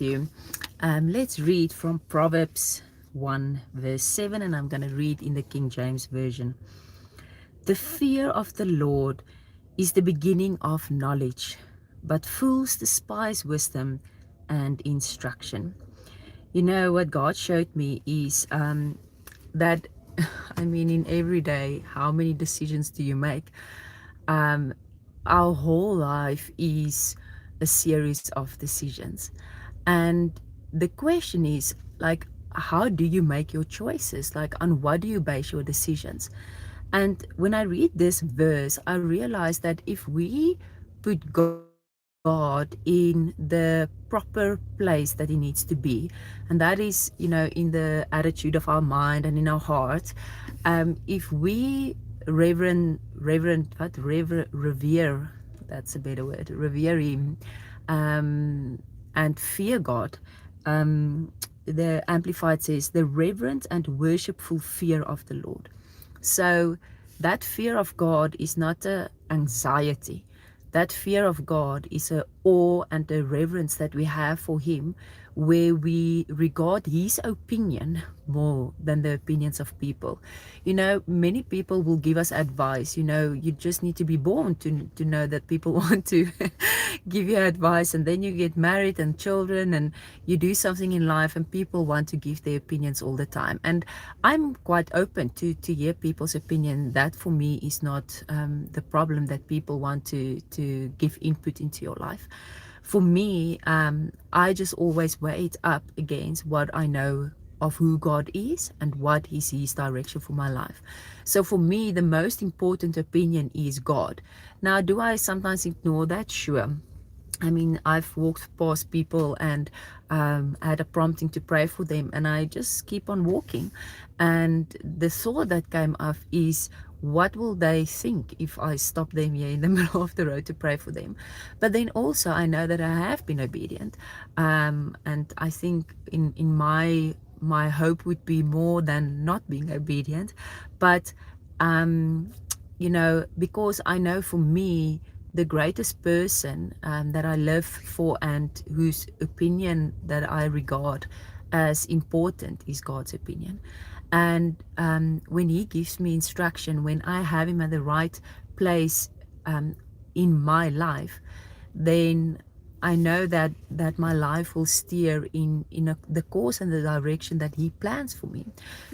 you. Let's read from Proverbs 1 verse 7, and I'm going to read in the King James Version. The fear of the Lord is the beginning of knowledge, but fools despise wisdom and instruction. You know what God showed me is that, I mean, in every day, how many decisions do you make? Um, our whole life is a series of decisions. And the question is, like, how do you make your choices? Like, on what do you base your decisions? And when I read this verse, I realize that if we put God in the proper place that He needs to be, and that is, in the attitude of our mind and in our heart, if we revere, that's a better word, revere Him, and fear God. The Amplified says, the reverent and worshipful fear of the Lord. So that fear of God is not a anxiety. That fear of God is a awe and a reverence that we have for Him, where we regard His opinion more than the opinions of people. Many people will give us advice. You just need to be born to know that people want to give you advice, and then you get married and children, and you do something in life, and people want to give their opinions all the time. And I'm quite open to hear people's opinion. That for me is not the problem, that people want to give input into your life. For me, I just always weigh it up against what I know of who God is and what is His direction for my life. So for me, the most important opinion is God. Now, do I sometimes ignore that? Sure. I mean, I've walked past people and had a prompting to pray for them, and I just keep on walking. And the thought that came up is, what will they think if I stop them here in the middle of the road to pray for them? But then also, I know that I have been obedient, and I think in my hope would be more than not being obedient, but um, because I know for me, the greatest person that I live for and whose opinion that I regard as important is God's opinion. And when He gives me instruction, when I have Him at the right place in my life, then I know that my life will steer the course and the direction that He plans for me.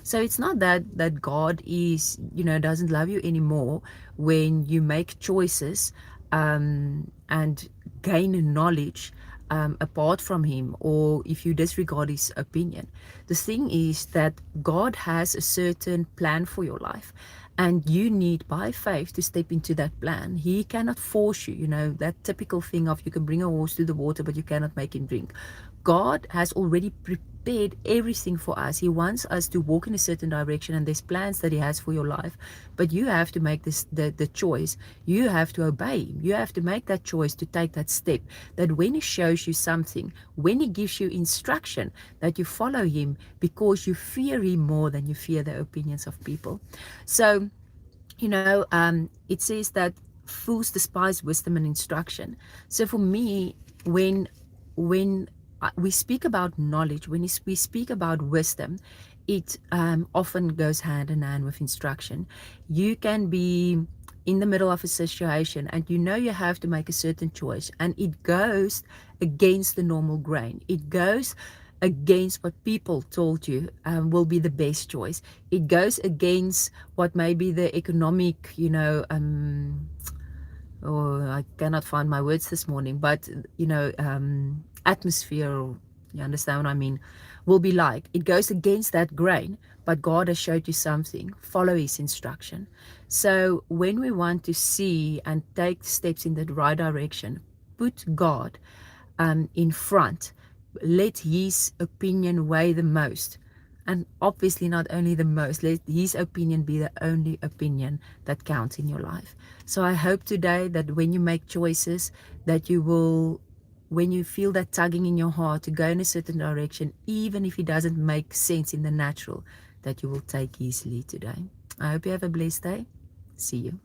So it's not that God doesn't love you anymore when you make choices and gain knowledge apart from Him, or if you disregard His opinion. The thing is that God has a certain plan for your life, and you need, by faith, to step into that plan. He cannot force you, that typical thing of, you can bring a horse to the water, but you cannot make him drink. God has already prepared everything for us. He wants us to walk in a certain direction, and there's plans that He has for your life. But you have to make the choice. You have to obey Him. You have to make that choice to take that step. That when He shows you something, when He gives you instruction, that you follow Him, because you fear Him more than you fear the opinions of people. So, it says that fools despise wisdom and instruction. So for me, when we speak about knowledge, when we speak about wisdom, it often goes hand in hand with instruction. You can be in the middle of a situation, and you have to make a certain choice, and it goes against the normal grain. It goes against what people told you will be the best choice. It goes against what may be the economic, or I cannot find my words this morning, but atmosphere, you understand what I mean, will be like. It goes against that grain, but God has showed you something. Follow His instruction. So when we want to see and take steps in the right direction, put God in front. Let His opinion weigh the most. And obviously not only the most, let His opinion be the only opinion that counts in your life. So I hope today that when you make choices, that you will, when you feel that tugging in your heart to go in a certain direction, even if it doesn't make sense in the natural, that you will take His lead today. I hope you have a blessed day. See you.